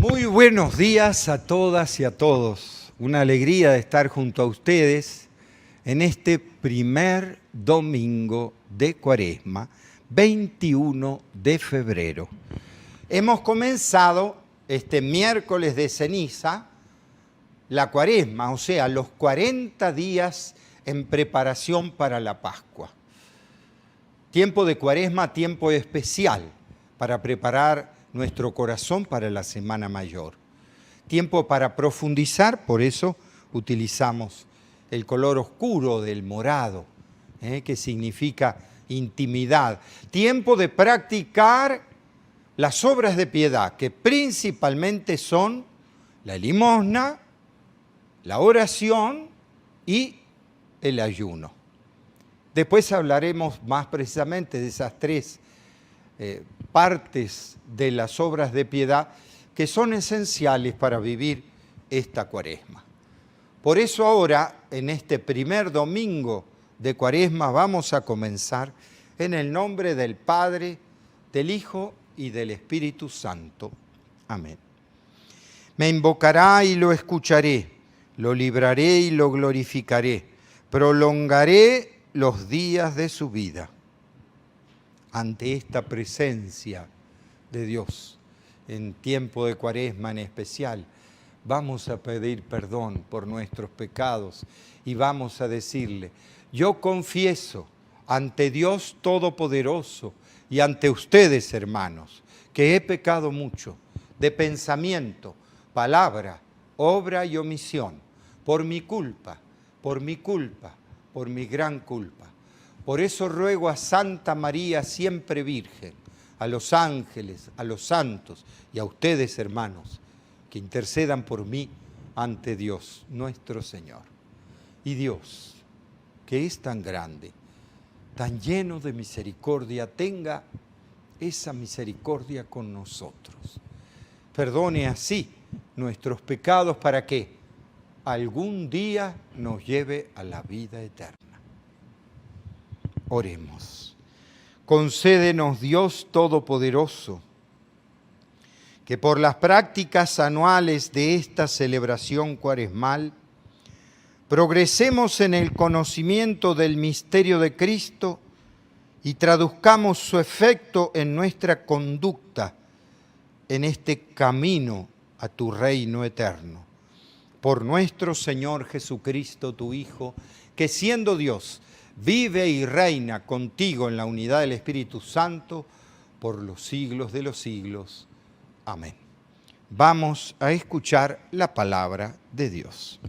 Muy buenos días a todas y a todos. Una alegría de estar junto a ustedes en este primer domingo de Cuaresma, 21 de febrero. Hemos comenzado este miércoles de ceniza la Cuaresma, o sea, los 40 días en preparación para la Pascua. Tiempo de Cuaresma, tiempo especial para preparar nuestro corazón para la Semana Mayor. Tiempo para profundizar, por eso utilizamos el color oscuro del morado, que significa intimidad. Tiempo de practicar las obras de piedad, que principalmente son la limosna, la oración y el ayuno. Después hablaremos más precisamente de esas tres partes de las obras de piedad que son esenciales para vivir esta Cuaresma. Por eso ahora, en este primer domingo de Cuaresma, vamos a comenzar en el nombre del Padre, del Hijo y del Espíritu Santo. Amén. Me invocará y lo escucharé, lo libraré y lo glorificaré, prolongaré los días de su vida. Ante esta presencia de Dios, en tiempo de Cuaresma en especial, vamos a pedir perdón por nuestros pecados y vamos a decirle: yo confieso ante Dios Todopoderoso y ante ustedes, hermanos, que he pecado mucho de pensamiento, palabra, obra y omisión, por mi culpa, por mi gran culpa. Por eso ruego a Santa María, siempre Virgen, a los ángeles, a los santos y a ustedes, hermanos, que intercedan por mí ante Dios, nuestro Señor. Y Dios, que es tan grande, tan lleno de misericordia, tenga esa misericordia con nosotros. Perdone así nuestros pecados para que algún día nos lleve a la vida eterna. Oremos. Concédenos, Dios Todopoderoso, que por las prácticas anuales de esta celebración cuaresmal progresemos en el conocimiento del misterio de Cristo y traduzcamos su efecto en nuestra conducta en este camino a tu reino eterno. Por nuestro Señor Jesucristo, tu Hijo, que siendo Dios, vive y reina contigo en la unidad del Espíritu Santo por los siglos de los siglos. Amén. Vamos a escuchar la palabra de Dios.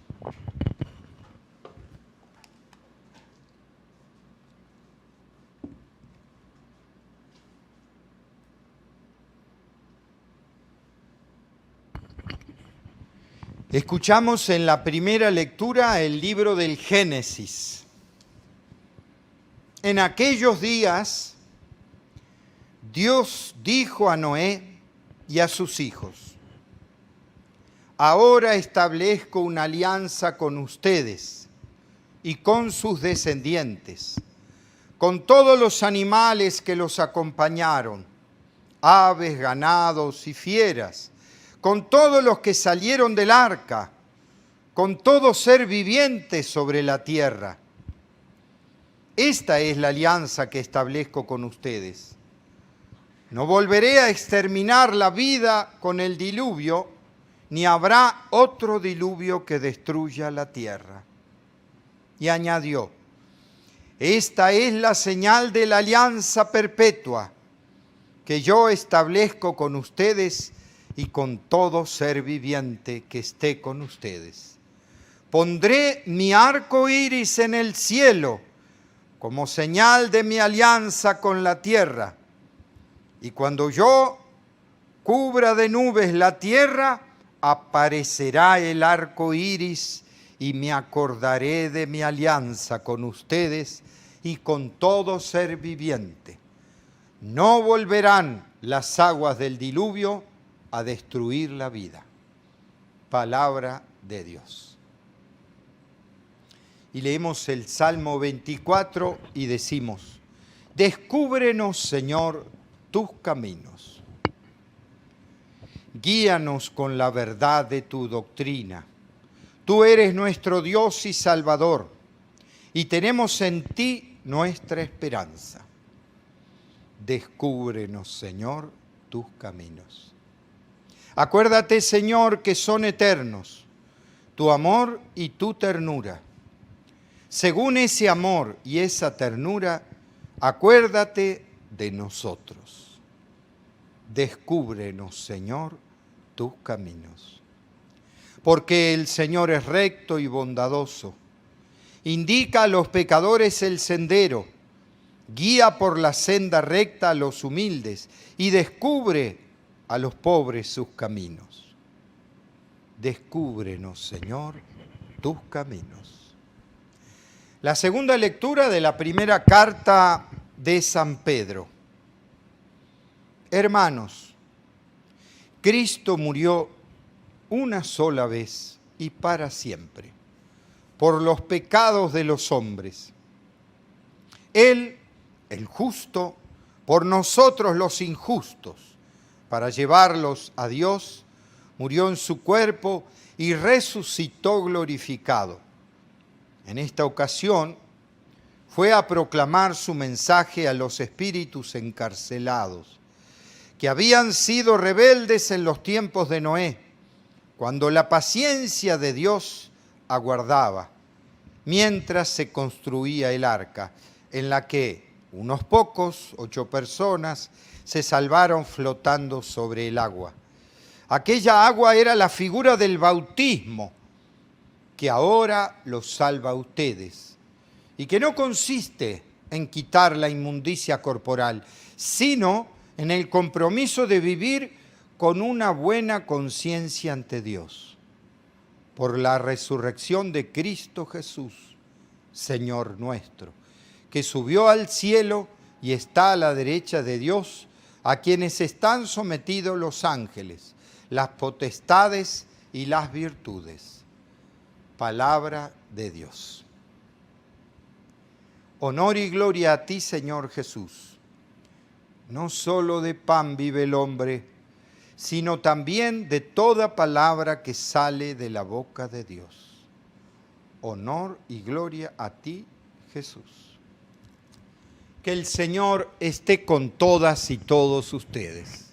Escuchamos en la primera lectura el libro del Génesis. En aquellos días, Dios dijo a Noé y a sus hijos: ahora establezco una alianza con ustedes y con sus descendientes, con todos los animales que los acompañaron, aves, ganados y fieras, con todos los que salieron del arca, con todo ser viviente sobre la tierra. Esta es la alianza que establezco con ustedes. No volveré a exterminar la vida con el diluvio, ni habrá otro diluvio que destruya la tierra. Y añadió: esta es la señal de la alianza perpetua que yo establezco con ustedes y con todo ser viviente que esté con ustedes. Pondré mi arco iris en el cielo como señal de mi alianza con la tierra. Y cuando yo cubra de nubes la tierra, aparecerá el arco iris y me acordaré de mi alianza con ustedes y con todo ser viviente. No volverán las aguas del diluvio a destruir la vida. Palabra de Dios. Y leemos el Salmo 24 y decimos: descúbrenos, Señor, tus caminos. Guíanos con la verdad de tu doctrina. Tú eres nuestro Dios y Salvador, y tenemos en ti nuestra esperanza. Descúbrenos, Señor, tus caminos. Acuérdate, Señor, que son eternos tu amor y tu ternura. Según ese amor y esa ternura, acuérdate de nosotros. Descúbrenos, Señor, tus caminos. Porque el Señor es recto y bondadoso. Indica a los pecadores el sendero. Guía por la senda recta a los humildes y descubre a los pobres sus caminos. Descúbrenos, Señor, tus caminos. La segunda lectura de la primera carta de San Pedro. Hermanos, Cristo murió una sola vez y para siempre por los pecados de los hombres. Él, el justo, por nosotros los injustos, para llevarlos a Dios, murió en su cuerpo y resucitó glorificado. En esta ocasión fue a proclamar su mensaje a los espíritus encarcelados, que habían sido rebeldes en los tiempos de Noé, cuando la paciencia de Dios aguardaba, mientras se construía el arca, en la que unos pocos, 8 personas, se salvaron flotando sobre el agua. Aquella agua era la figura del bautismo, que ahora los salva a ustedes, y que no consiste en quitar la inmundicia corporal, sino en el compromiso de vivir con una buena conciencia ante Dios, por la resurrección de Cristo Jesús, Señor nuestro, que subió al cielo y está a la derecha de Dios, a quienes están sometidos los ángeles, las potestades y las virtudes. Palabra de Dios. Honor y gloria a ti, Señor Jesús. No solo de pan vive el hombre, sino también de toda palabra que sale de la boca de Dios. Honor y gloria a ti, Jesús. Que el Señor esté con todas y todos ustedes.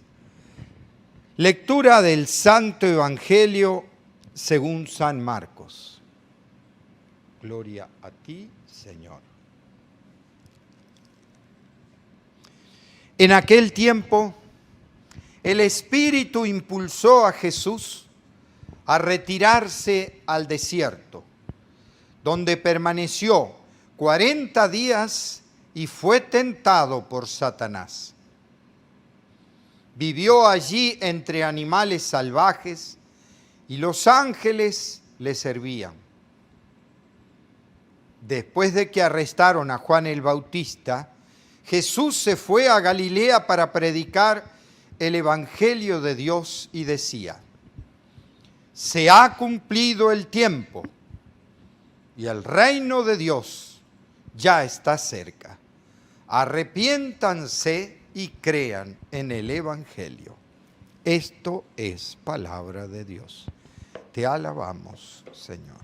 Lectura del Santo Evangelio según San Marcos. Gloria a ti, Señor. En aquel tiempo, el Espíritu impulsó a Jesús a retirarse al desierto, donde permaneció 40 días y fue tentado por Satanás. Vivió allí entre animales salvajes y los ángeles le servían. Después de que arrestaron a Juan el Bautista, Jesús se fue a Galilea para predicar el Evangelio de Dios y decía: se ha cumplido el tiempo y el reino de Dios ya está cerca. Arrepiéntanse y crean en el Evangelio. Esto es palabra de Dios. Te alabamos, Señor.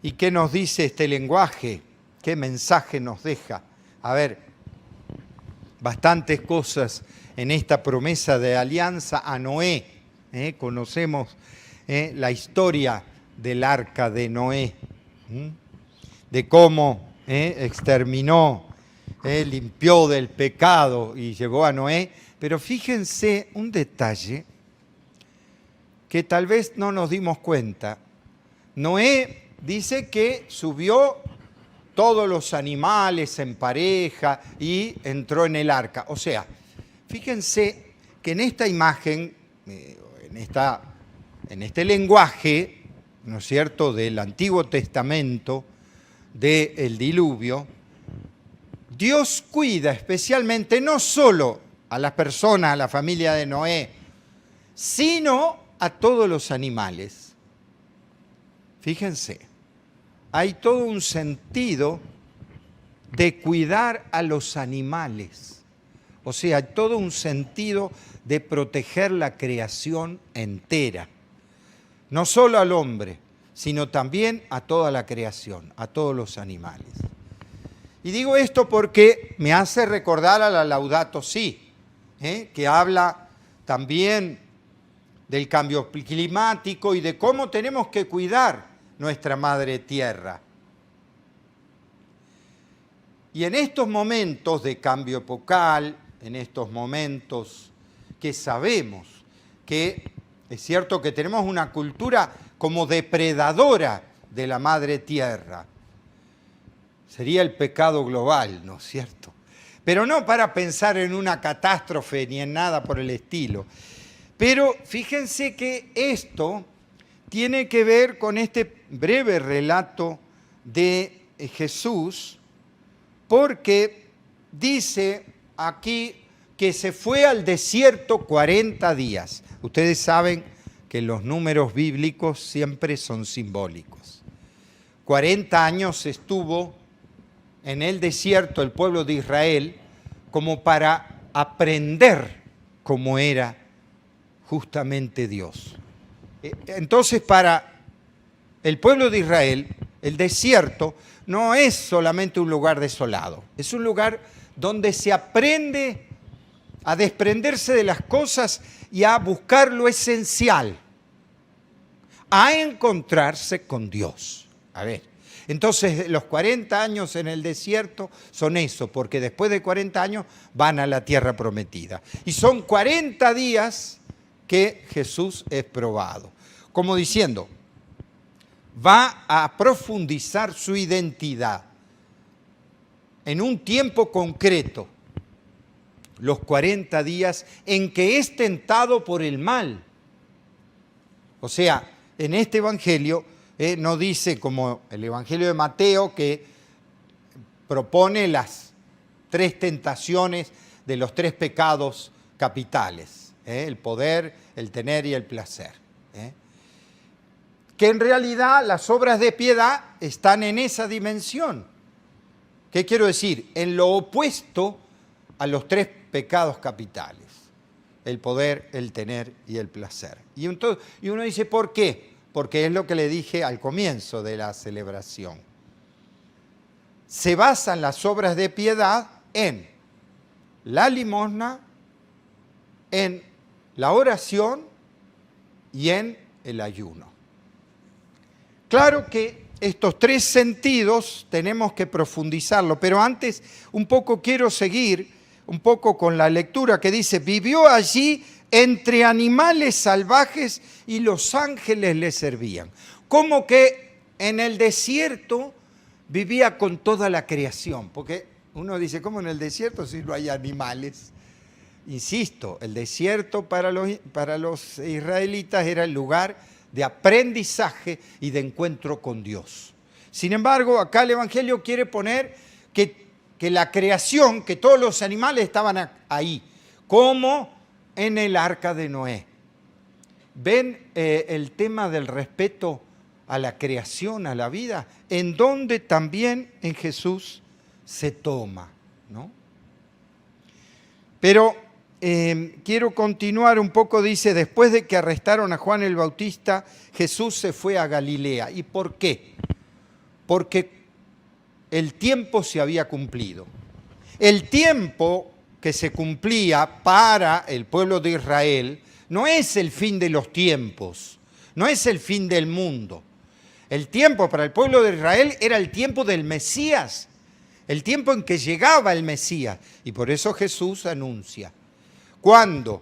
¿Y qué nos dice este lenguaje? ¿Qué mensaje nos deja? A ver, bastantes cosas en esta promesa de alianza a Noé. Conocemos la historia del arca de Noé, de cómo exterminó, limpió del pecado y llevó a Noé. Pero fíjense un detalle que tal vez no nos dimos cuenta. Noé dice que subió todos los animales en pareja y entró en el arca. O sea, fíjense que en esta imagen, en este lenguaje, ¿no es cierto?, del Antiguo Testamento, del diluvio, Dios cuida especialmente no solo a las personas, a la familia de Noé, sino a todos los animales. Fíjense, hay todo un sentido de cuidar a los animales. O sea, hay todo un sentido de proteger la creación entera. No solo al hombre, sino también a toda la creación, a todos los animales. Y digo esto porque me hace recordar a la Laudato Si, que habla también del cambio climático y de cómo tenemos que cuidar nuestra madre tierra. Y en estos momentos de cambio epocal, en estos momentos que sabemos que es cierto que tenemos una cultura como depredadora de la madre tierra, sería el pecado global, ¿no es cierto? Pero no para pensar en una catástrofe ni en nada por el estilo. Pero fíjense que esto tiene que ver con este breve relato de Jesús, porque dice aquí que se fue al desierto 40 días. Ustedes saben que los números bíblicos siempre son simbólicos. 40 años estuvo en el desierto el pueblo de Israel como para aprender cómo era justamente Dios. Entonces, para el pueblo de Israel, el desierto no es solamente un lugar desolado, es un lugar donde se aprende a desprenderse de las cosas y a buscar lo esencial, a encontrarse con Dios. A ver, entonces los 40 años en el desierto son eso, porque después de 40 años van a la tierra prometida. Y son 40 días que Jesús es probado. Como diciendo, va a profundizar su identidad en un tiempo concreto, los 40 días en que es tentado por el mal. O sea, en este evangelio no dice como el evangelio de Mateo, que propone las 3 tentaciones de los 3 pecados capitales, el poder, el tener y el placer. Que en realidad las obras de piedad están en esa dimensión. ¿Qué quiero decir? En lo opuesto a los 3 pecados capitales, el poder, el tener y el placer. Y uno dice, ¿por qué? Porque es lo que le dije al comienzo de la celebración. Se basan las obras de piedad en la limosna, en la oración y en el ayuno. Claro que estos 3 sentidos tenemos que profundizarlo, pero antes un poco quiero seguir un poco con la lectura que dice, vivió allí entre animales salvajes y los ángeles le servían. Como que en el desierto vivía con toda la creación, porque uno dice, ¿cómo en el desierto si no hay animales? Insisto, el desierto para los israelitas era el lugar de aprendizaje y de encuentro con Dios. Sin embargo, acá el Evangelio quiere poner que la creación, que todos los animales estaban ahí, como en el arca de Noé. ¿Ven el tema del respeto a la creación, a la vida? En donde también en Jesús se toma, ¿no? Pero quiero continuar un poco, dice, después de que arrestaron a Juan el Bautista, Jesús se fue a Galilea. ¿Y por qué? Porque el tiempo se había cumplido. El tiempo que se cumplía para el pueblo de Israel no es el fin de los tiempos, no es el fin del mundo. El tiempo para el pueblo de Israel era el tiempo del Mesías, el tiempo en que llegaba el Mesías. Y por eso Jesús anuncia. Cuando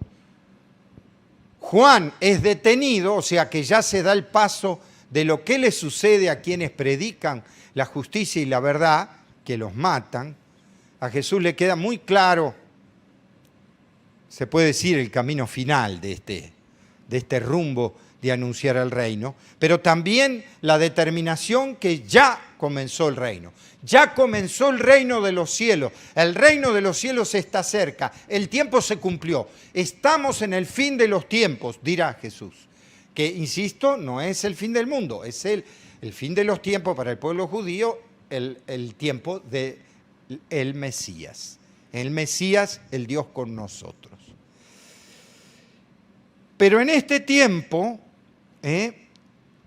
Juan es detenido, o sea que ya se da el paso de lo que le sucede a quienes predican la justicia y la verdad, que los matan, a Jesús le queda muy claro, se puede decir, el camino final de este rumbo de anunciar el reino, pero también la determinación que ya comenzó el reino. Ya comenzó el reino de los cielos. El reino de los cielos está cerca. El tiempo se cumplió. Estamos en el fin de los tiempos, dirá Jesús. Que, insisto, no es el fin del mundo, es el fin de los tiempos para el pueblo judío, el tiempo del Mesías. el Mesías, el Dios con nosotros. Pero en este tiempo,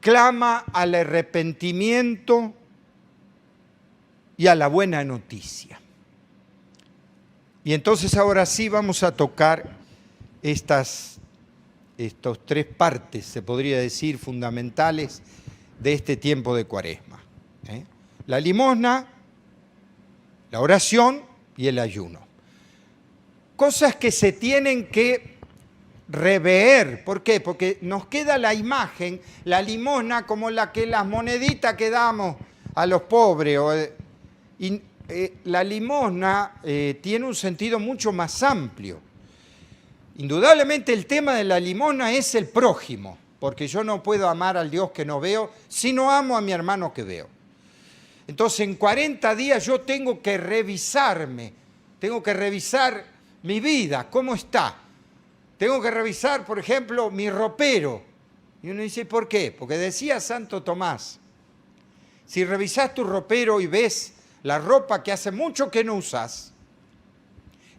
clama al arrepentimiento y a la buena noticia. Y entonces ahora sí vamos a tocar estos tres partes, se podría decir, fundamentales de este tiempo de Cuaresma. La limosna, la oración y el ayuno. Cosas que se tienen que rever. ¿Por qué? Porque nos queda la imagen, la limosna, como las moneditas que damos a los pobres. La limosna tiene un sentido mucho más amplio. Indudablemente el tema de la limosna es el prójimo, porque yo no puedo amar al Dios que no veo si no amo a mi hermano que veo. Entonces en 40 días yo tengo que revisarme, tengo que revisar mi vida, cómo está. Tengo que revisar, por ejemplo, mi ropero. Y uno dice, ¿por qué? Porque decía Santo Tomás, si revisás tu ropero y ves la ropa que hace mucho que no usas,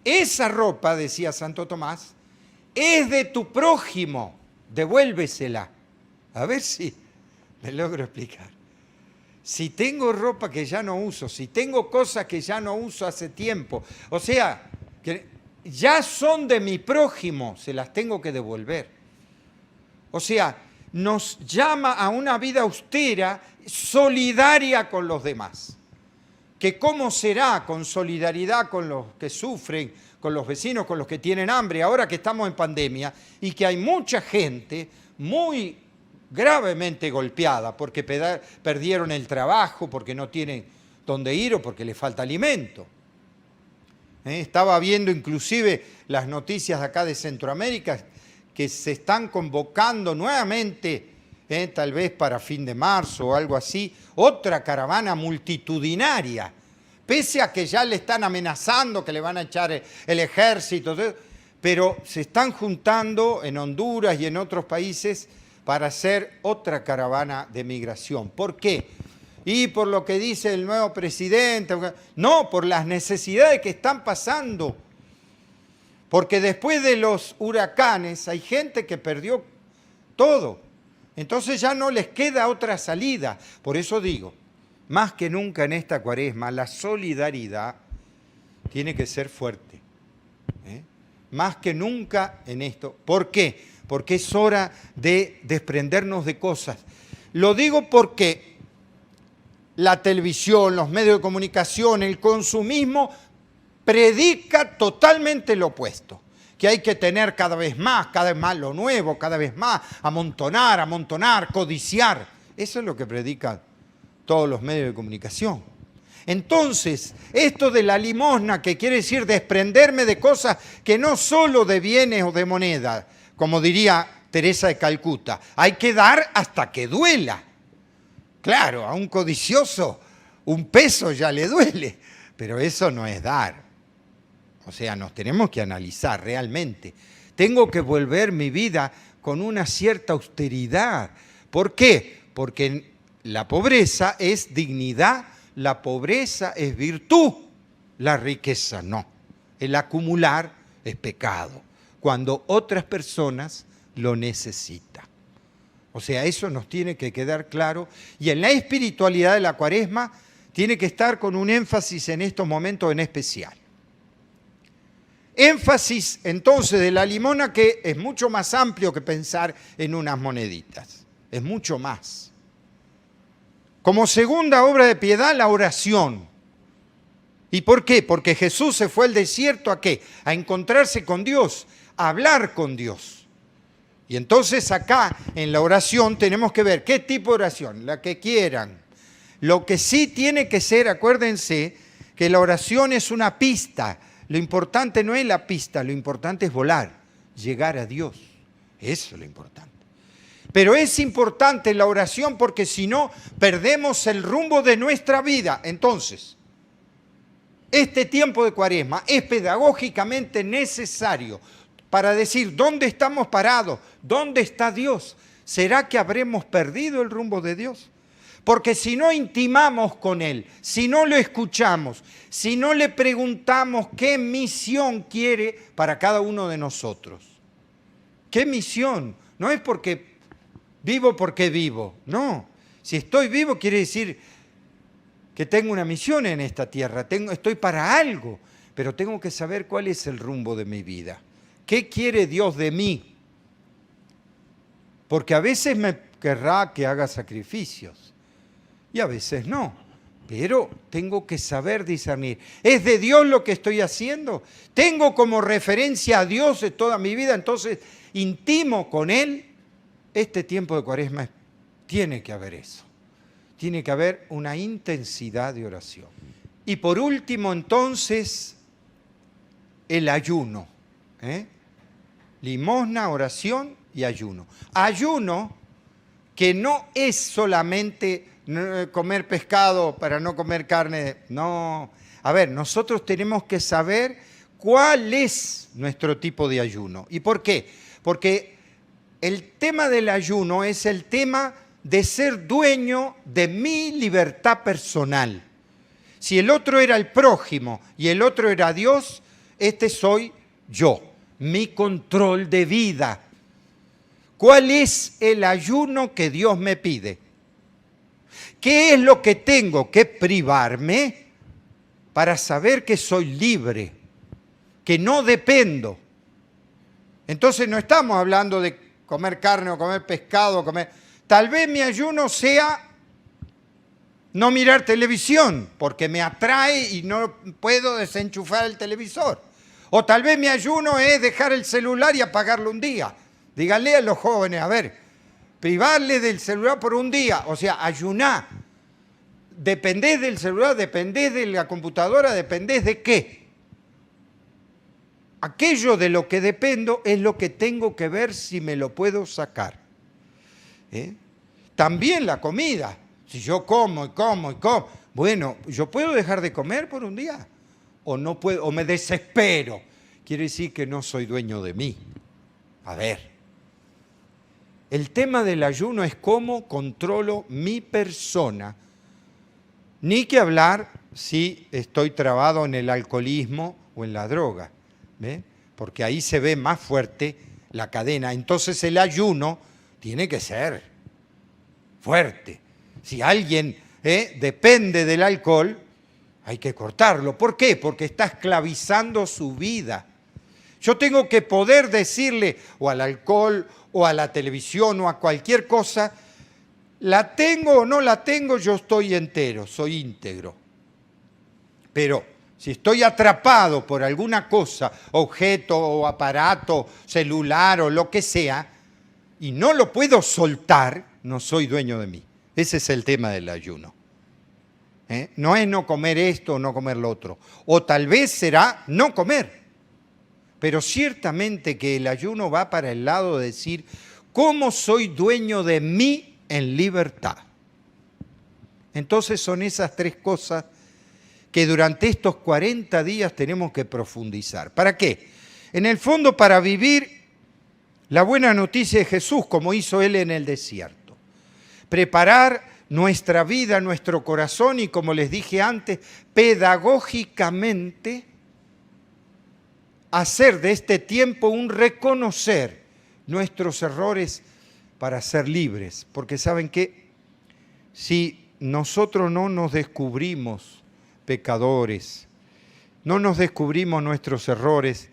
esa ropa, decía Santo Tomás, es de tu prójimo, devuélvesela. A ver si me logro explicar. Si tengo ropa que ya no uso, si tengo cosas que ya no uso hace tiempo, o sea, que ya son de mi prójimo, se las tengo que devolver. O sea, nos llama a una vida austera, solidaria con los demás. Que cómo será con solidaridad con los que sufren, con los vecinos, con los que tienen hambre, ahora que estamos en pandemia y que hay mucha gente muy gravemente golpeada porque perdieron el trabajo, porque no tienen dónde ir o porque les falta alimento. Estaba viendo inclusive las noticias de acá de Centroamérica que se están convocando nuevamente, tal vez para fin de marzo o algo así, otra caravana multitudinaria, pese a que ya le están amenazando que le van a echar el ejército, pero se están juntando en Honduras y en otros países para hacer otra caravana de migración. ¿Por qué? Y por lo que dice el nuevo presidente, no, por las necesidades que están pasando. Porque después de los huracanes hay gente que perdió todo. Entonces ya no les queda otra salida. Por eso digo, más que nunca en esta Cuaresma, la solidaridad tiene que ser fuerte. Más que nunca en esto. ¿Por qué? Porque es hora de desprendernos de cosas. Lo digo porque la televisión, los medios de comunicación, el consumismo predica totalmente lo opuesto. Que hay que tener cada vez más lo nuevo, cada vez más, amontonar, codiciar. Eso es lo que predican todos los medios de comunicación. Entonces, esto de la limosna, que quiere decir desprenderme de cosas que no solo de bienes o de moneda, como diría Teresa de Calcuta, hay que dar hasta que duela. Claro, a un codicioso un peso ya le duele, pero eso no es dar. O sea, nos tenemos que analizar realmente. Tengo que volver mi vida con una cierta austeridad. ¿Por qué? Porque la pobreza es dignidad, la pobreza es virtud, la riqueza no. El acumular es pecado, cuando otras personas lo necesitan. O sea, eso nos tiene que quedar claro. Y en la espiritualidad de la Cuaresma tiene que estar con un énfasis en estos momentos en especial. Énfasis entonces de la limosna, que es mucho más amplio que pensar en unas moneditas. Es mucho más. Como segunda obra de piedad, la oración. ¿Y por qué? Porque Jesús se fue al desierto ¿a qué? A encontrarse con Dios, a hablar con Dios. Y entonces acá en la oración tenemos que ver qué tipo de oración, la que quieran. Lo que sí tiene que ser, acuérdense, que la oración es una pista. Lo importante no es la pista, lo importante es volar, llegar a Dios. Eso es lo importante. Pero es importante la oración porque si no, perdemos el rumbo de nuestra vida. Entonces, este tiempo de Cuaresma es pedagógicamente necesario para decir dónde estamos parados, dónde está Dios. ¿Será que habremos perdido el rumbo de Dios? Porque si no intimamos con Él, si no lo escuchamos, si no le preguntamos qué misión quiere para cada uno de nosotros. ¿Qué misión? No es porque vivo, no. Si estoy vivo quiere decir que tengo una misión en esta tierra, estoy para algo, pero tengo que saber cuál es el rumbo de mi vida. ¿Qué quiere Dios de mí? Porque a veces me querrá que haga sacrificios y a veces no, pero tengo que saber discernir. ¿Es de Dios lo que estoy haciendo? ¿Tengo como referencia a Dios de toda mi vida? Entonces, intimo con Él. Este tiempo de Cuaresma tiene que haber eso. Tiene que haber una intensidad de oración. Y por último, entonces, el ayuno. Limosna, oración y ayuno. Ayuno que no es solamente comer pescado para no comer carne. No. A ver, nosotros tenemos que saber cuál es nuestro tipo de ayuno. ¿Y por qué? Porque el tema del ayuno es el tema de ser dueño de mi libertad personal. Si el otro era el prójimo y el otro era Dios, este soy yo, mi control de vida. ¿Cuál es el ayuno que Dios me pide? ¿Qué es lo que tengo que privarme para saber que soy libre, que no dependo? Entonces no estamos hablando de comer carne o comer pescado, Tal vez mi ayuno sea no mirar televisión, porque me atrae y no puedo desenchufar el televisor. O tal vez mi ayuno es dejar el celular y apagarlo un día. Díganle a los jóvenes, a ver, privarle del celular por un día, o sea, ayunar. ¿Dependés del celular? ¿Dependés de la computadora? ¿Dependés de qué? Aquello de lo que dependo es lo que tengo que ver si me lo puedo sacar. También la comida. Si yo como, bueno, ¿yo puedo dejar de comer por un día? ¿O no puedo? ¿O me desespero? Quiere decir que no soy dueño de mí. A ver, el tema del ayuno es cómo controlo mi persona. Ni que hablar si estoy trabado en el alcoholismo o en la droga. ¿Ve? Porque ahí se ve más fuerte la cadena. Entonces el ayuno tiene que ser fuerte. Si alguien depende del alcohol, hay que cortarlo. ¿Por qué? Porque está esclavizando su vida. Yo tengo que poder decirle o al alcohol o a la televisión o a cualquier cosa, la tengo o no la tengo, yo estoy entero, soy íntegro. Pero si estoy atrapado por alguna cosa, objeto o aparato, celular o lo que sea, y no lo puedo soltar, no soy dueño de mí. Ese es el tema del ayuno. No es no comer esto o no comer lo otro. O tal vez será no comer. Pero ciertamente que el ayuno va para el lado de decir, ¿cómo soy dueño de mí en libertad? Entonces son esas tres cosas que durante estos 40 días tenemos que profundizar. ¿Para qué? En el fondo para vivir la buena noticia de Jesús, como hizo Él en el desierto. Preparar nuestra vida, nuestro corazón y, como les dije antes, pedagógicamente hacer de este tiempo un reconocer nuestros errores para ser libres. Porque ¿saben qué? Si nosotros no nos descubrimos pecadores, no nos descubrimos nuestros errores,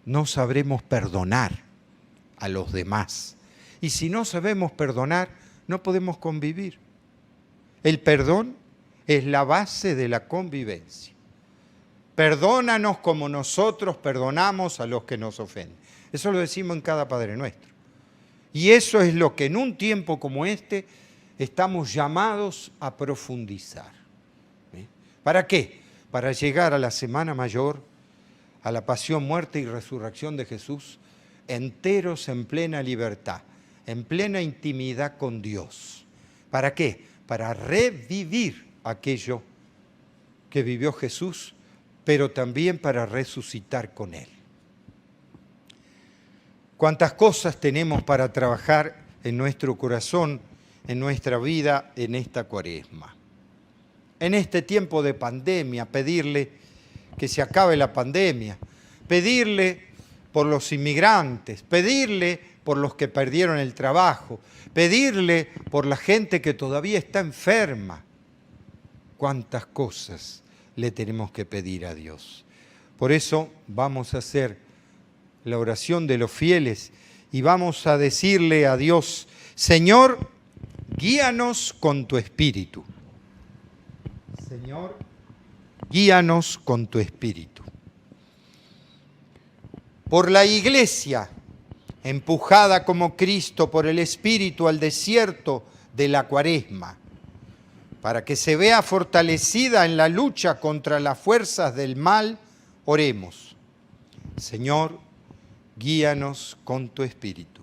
no sabremos perdonar a los demás. Y si no sabemos perdonar, no podemos convivir. El perdón es la base de la convivencia. Perdónanos como nosotros perdonamos a los que nos ofenden. Eso lo decimos en cada Padre Nuestro. Y eso es lo que en un tiempo como este estamos llamados a profundizar. ¿Para qué? Para llegar a la Semana Mayor, a la pasión, muerte y resurrección de Jesús, enteros en plena libertad, en plena intimidad con Dios. ¿Para qué? Para revivir aquello que vivió Jesús, pero también para resucitar con Él. ¿Cuántas cosas tenemos para trabajar en nuestro corazón en nuestra vida en esta Cuaresma. En este tiempo de pandemia, pedirle que se acabe la pandemia, pedirle por los inmigrantes, pedirle por los que perdieron el trabajo, pedirle por la gente que todavía está enferma. Cuántas cosas le tenemos que pedir a Dios. Por eso vamos a hacer la oración de los fieles y vamos a decirle a Dios: Señor, guíanos con tu Espíritu. Señor, guíanos con tu Espíritu. Por la Iglesia, empujada como Cristo por el Espíritu al desierto de la Cuaresma, para que se vea fortalecida en la lucha contra las fuerzas del mal, oremos. Señor, guíanos con tu Espíritu.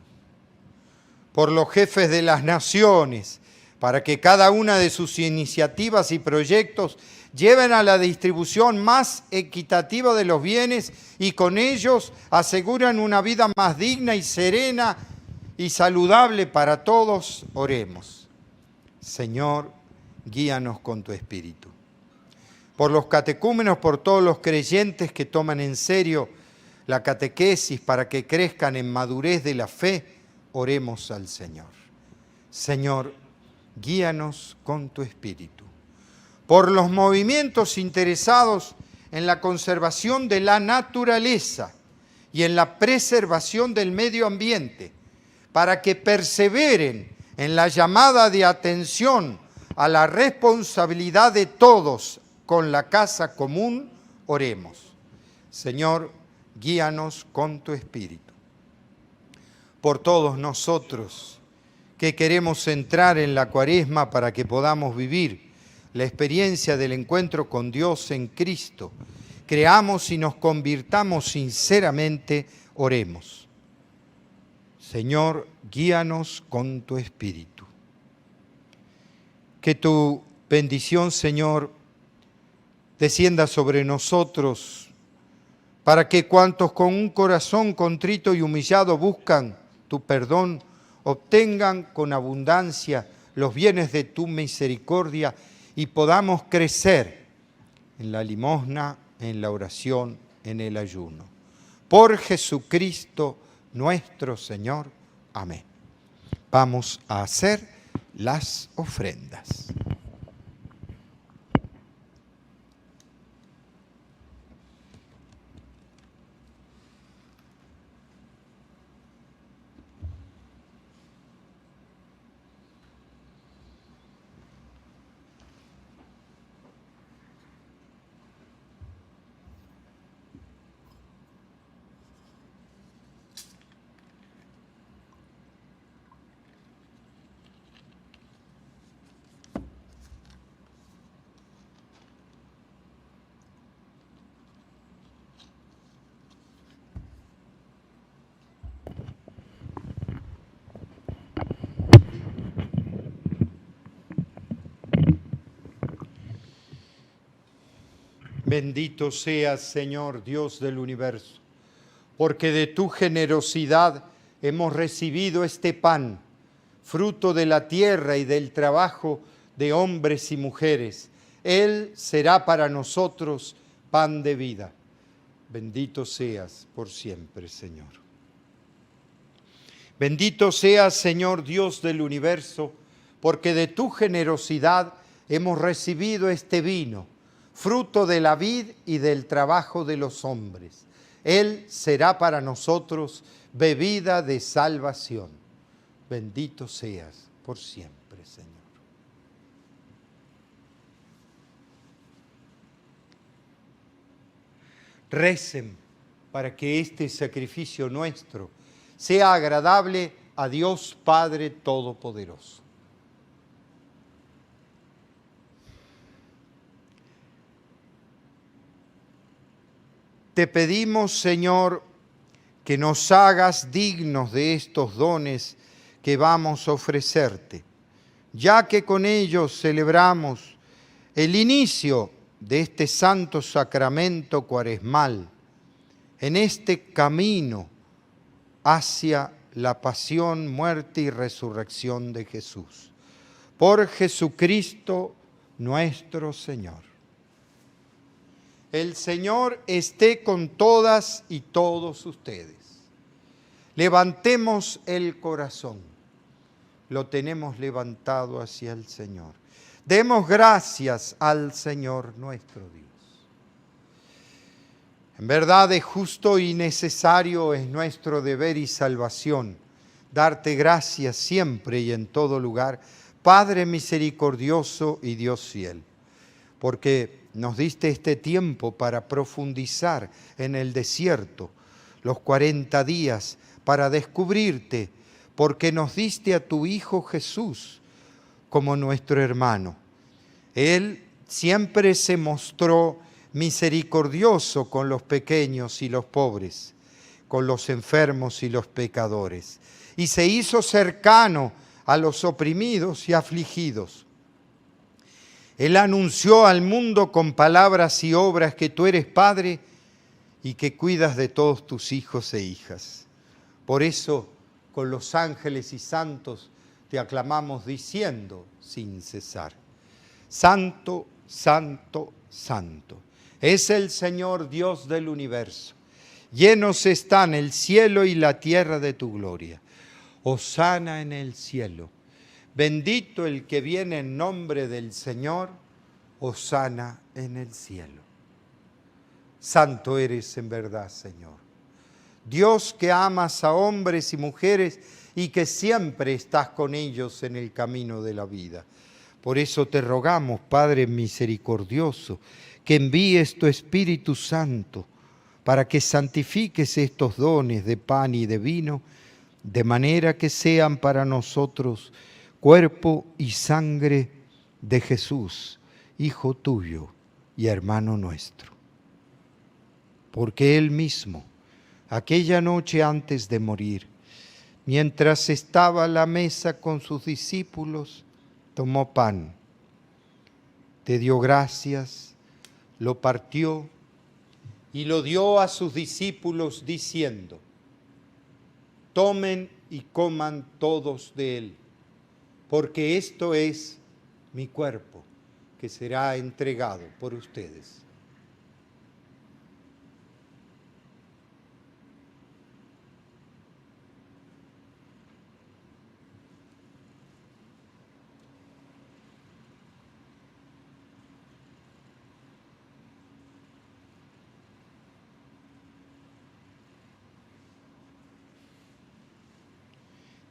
Por los jefes de las naciones, para que cada una de sus iniciativas y proyectos lleven a la distribución más equitativa de los bienes y con ellos aseguran una vida más digna y serena y saludable para todos, oremos. Señor, guíanos con tu Espíritu. Por los catecúmenos, por todos los creyentes que toman en serio la catequesis para que crezcan en madurez de la fe, oremos al Señor. Señor, guíanos con tu Espíritu. Por los movimientos interesados en la conservación de la naturaleza y en la preservación del medio ambiente, para que perseveren en la llamada de atención a la responsabilidad de todos con la casa común, oremos. Señor, guíanos con tu Espíritu. Por todos nosotros que queremos entrar en la Cuaresma para que podamos vivir la experiencia del encuentro con Dios en Cristo, creamos y nos convirtamos sinceramente, oremos. Señor, guíanos con tu Espíritu. Que tu bendición, Señor, descienda sobre nosotros, para que cuantos con un corazón contrito y humillado buscan tu perdón, obtengan con abundancia los bienes de tu misericordia y podamos crecer en la limosna, en la oración, en el ayuno. Por Jesucristo nuestro Señor. Amén. Vamos a hacer las ofrendas. Bendito seas, Señor, Dios del universo, porque de tu generosidad hemos recibido este pan, fruto de la tierra y del trabajo de hombres y mujeres. Él será para nosotros pan de vida. Bendito seas por siempre, Señor. Bendito seas, Señor, Dios del universo, porque de tu generosidad hemos recibido este vino, fruto de la vid y del trabajo de los hombres. Él será para nosotros bebida de salvación. Bendito seas por siempre, Señor. Recen para que este sacrificio nuestro sea agradable a Dios Padre Todopoderoso. Te pedimos, Señor, que nos hagas dignos de estos dones que vamos a ofrecerte, ya que con ellos celebramos el inicio de este santo sacramento cuaresmal, en este camino hacia la pasión, muerte y resurrección de Jesús. por Jesucristo nuestro Señor. El Señor esté con todas y todos ustedes. Levantemos el corazón. Lo tenemos levantado hacia el Señor. Demos gracias al Señor nuestro Dios. En verdad es justo y necesario, es nuestro deber y salvación, darte gracias siempre y en todo lugar, Padre misericordioso y Dios fiel, porque nos diste este tiempo para profundizar en el desierto, los 40 días para descubrirte, porque nos diste a tu Hijo Jesús como nuestro hermano. Él siempre se mostró misericordioso con los pequeños y los pobres, con los enfermos y los pecadores, y se hizo cercano a los oprimidos y afligidos. Él anunció al mundo con palabras y obras que tú eres Padre y que cuidas de todos tus hijos e hijas. Por eso, con los ángeles y santos, te aclamamos diciendo sin cesar: Santo, Santo, Santo, es el Señor Dios del universo. Llenos están el cielo y la tierra de tu gloria. Hosana en el cielo. Bendito el que viene en nombre del Señor. Hosana en el cielo. Santo eres en verdad, Señor. Dios que amas a hombres y mujeres y que siempre estás con ellos en el camino de la vida. Por eso te rogamos, Padre misericordioso, que envíes tu Espíritu Santo para que santifiques estos dones de pan y de vino, de manera que sean para nosotros cuerpo y sangre de Jesús, Hijo tuyo y hermano nuestro. Porque Él mismo, aquella noche antes de morir, mientras estaba a la mesa con sus discípulos, tomó pan, te dio gracias, lo partió y lo dio a sus discípulos diciendo: tomen y coman todos de él, porque esto es mi cuerpo, que será entregado por ustedes.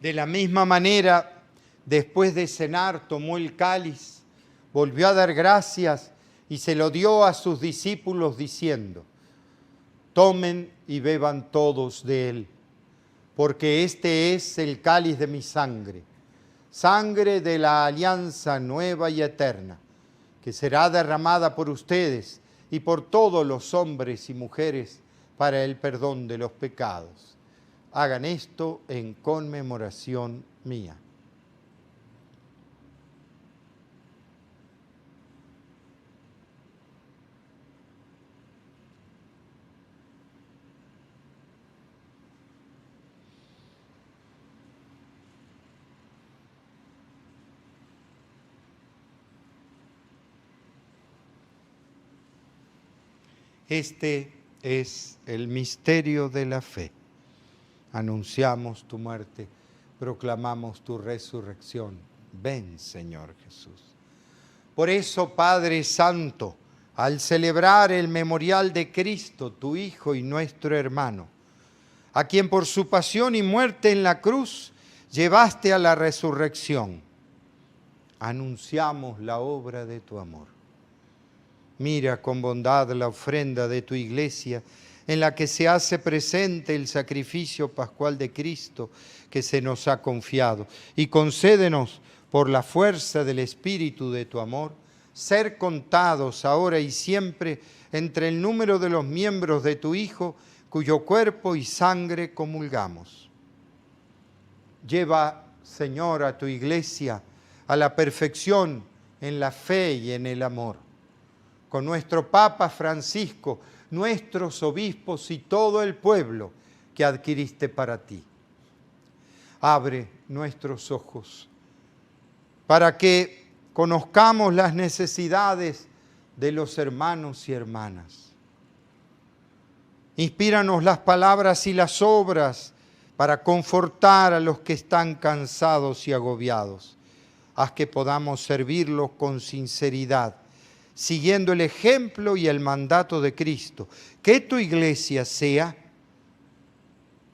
De la misma manera, después de cenar, tomó el cáliz, volvió a dar gracias y se lo dio a sus discípulos diciendo: tomen y beban todos de él, porque este es el cáliz de mi sangre, sangre de la alianza nueva y eterna, que será derramada por ustedes y por todos los hombres y mujeres para el perdón de los pecados. Hagan esto en conmemoración mía. Este es el misterio de la fe. Anunciamos tu muerte, proclamamos tu resurrección. Ven, Señor Jesús. Por eso, Padre Santo, al celebrar el memorial de Cristo, tu Hijo y nuestro hermano, a quien por su pasión y muerte en la cruz llevaste a la resurrección, anunciamos la obra de tu amor. Mira con bondad la ofrenda de tu iglesia, en la que se hace presente el sacrificio pascual de Cristo que se nos ha confiado, y concédenos, por la fuerza del Espíritu de tu amor, ser contados ahora y siempre entre el número de los miembros de tu Hijo, cuyo cuerpo y sangre comulgamos. Lleva, Señor, a tu iglesia a la perfección en la fe y en el amor. Con nuestro Papa Francisco, nuestros obispos y todo el pueblo que adquiriste para ti. Abre nuestros ojos para que conozcamos las necesidades de los hermanos y hermanas. Inspíranos las palabras y las obras para confortar a los que están cansados y agobiados. Haz que podamos servirlos con sinceridad, siguiendo el ejemplo y el mandato de Cristo. Que tu iglesia sea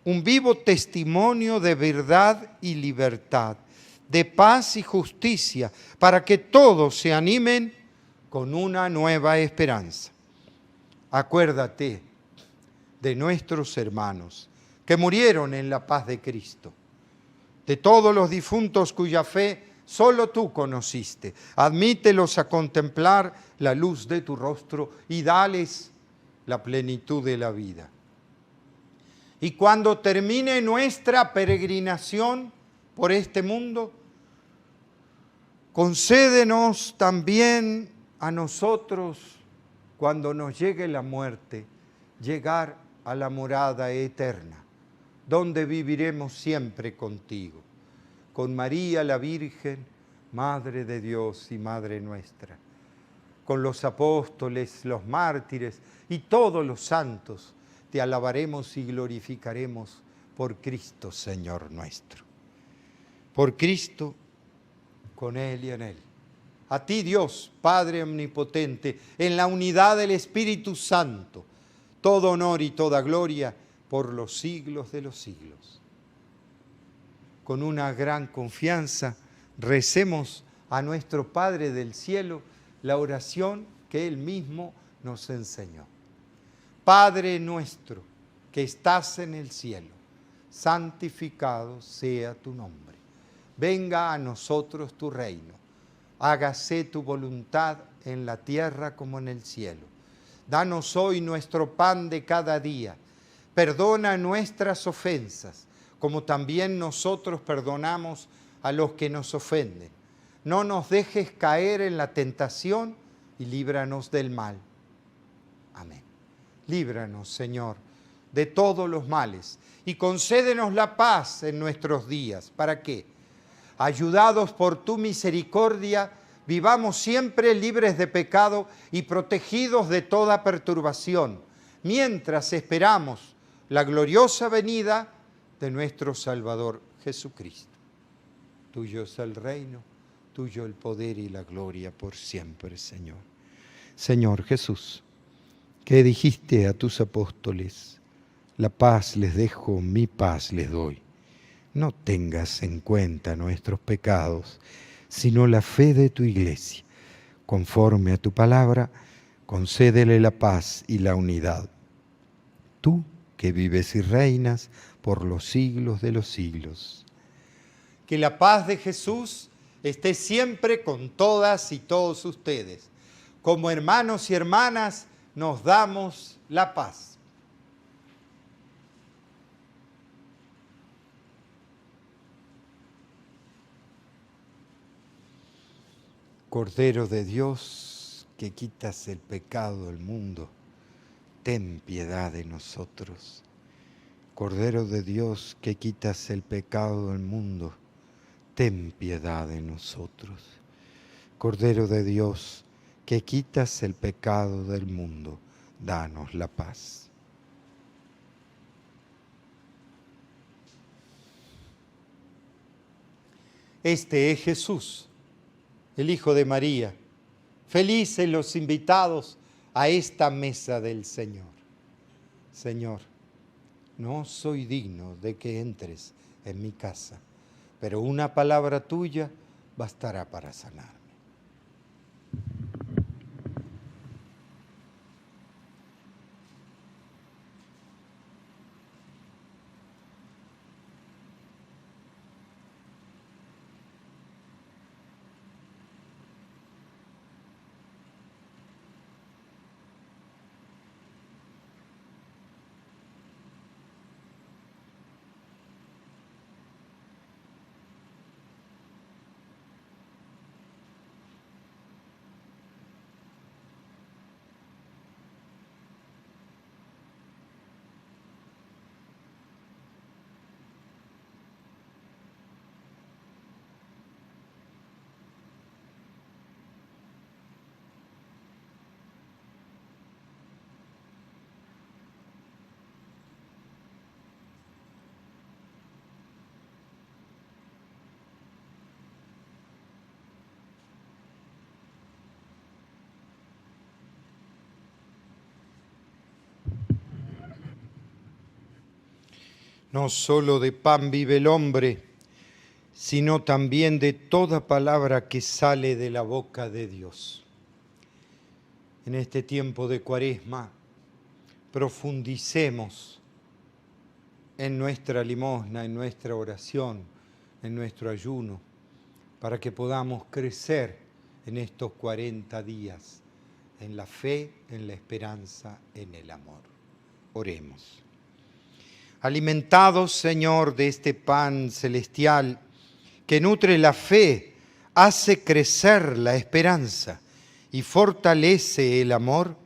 un vivo testimonio de verdad y libertad, de paz y justicia, para que todos se animen con una nueva esperanza. Acuérdate de nuestros hermanos que murieron en la paz de Cristo, de todos los difuntos cuya fe solo tú conociste. Admítelos a contemplar la luz de tu rostro y dales la plenitud de la vida. Y cuando termine nuestra peregrinación por este mundo, concédenos también a nosotros, cuando nos llegue la muerte, llegar a la morada eterna, donde viviremos siempre contigo, con María la Virgen, Madre de Dios y Madre nuestra, con los apóstoles, los mártires y todos los santos. Te alabaremos y glorificaremos por Cristo, Señor nuestro. Por Cristo, con Él y en Él. A ti, Dios, Padre omnipotente, en la unidad del Espíritu Santo, todo honor y toda gloria por los siglos de los siglos. Con una gran confianza, recemos a nuestro Padre del cielo la oración que Él mismo nos enseñó. Padre nuestro, que estás en el cielo, santificado sea tu nombre. Venga a nosotros tu reino. Hágase tu voluntad en la tierra como en el cielo. Danos hoy nuestro pan de cada día. Perdona nuestras ofensas, como también nosotros perdonamos a los que nos ofenden. No nos dejes caer en la tentación y líbranos del mal. Amén. Líbranos, Señor, de todos los males y concédenos la paz en nuestros días. ¿Para qué? Ayudados por tu misericordia, vivamos siempre libres de pecado y protegidos de toda perturbación, mientras esperamos la gloriosa venida de nuestro Salvador Jesucristo. Tuyo es el reino, tuyo el poder y la gloria por siempre, Señor. Señor Jesús, que dijiste a tus apóstoles, la paz les dejo, mi paz les doy. No tengas en cuenta nuestros pecados, sino la fe de tu iglesia. Conforme a tu palabra, concédele la paz y la unidad. Tú que vives y reinas por los siglos de los siglos. Que la paz de Jesús esté siempre con todas y todos ustedes. Como hermanos y hermanas, nos damos la paz. Cordero de Dios, que quitas el pecado del mundo, ten piedad de nosotros. Cordero de Dios, que quitas el pecado del mundo, ten piedad de nosotros. Cordero de Dios, que quitas el pecado del mundo, danos la paz. Este es Jesús, el Hijo de María. Felices los invitados a esta mesa del Señor. Señor, no soy digno de que entres en mi casa, pero una palabra tuya bastará para sanarme. No solo de pan vive el hombre, sino también de toda palabra que sale de la boca de Dios. En este tiempo de Cuaresma, profundicemos en nuestra limosna, en nuestra oración, en nuestro ayuno, para que podamos crecer en estos 40 días, en la fe, en la esperanza, en el amor. Oremos. Alimentados, Señor, de este pan celestial que nutre la fe, hace crecer la esperanza y fortalece el amor,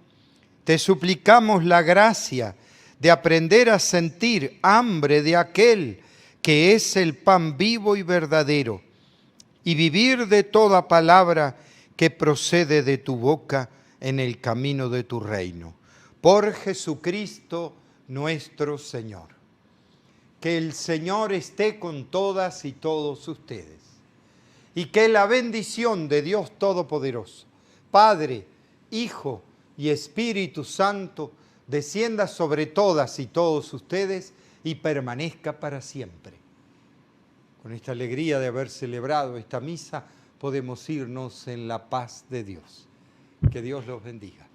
te suplicamos la gracia de aprender a sentir hambre de aquel que es el pan vivo y verdadero, y vivir de toda palabra que procede de tu boca en el camino de tu reino. Por Jesucristo nuestro Señor. Que el Señor esté con todas y todos ustedes. Y que la bendición de Dios Todopoderoso, Padre, Hijo y Espíritu Santo, descienda sobre todas y todos ustedes y permanezca para siempre. Con esta alegría de haber celebrado esta misa, podemos irnos en la paz de Dios. Que Dios los bendiga.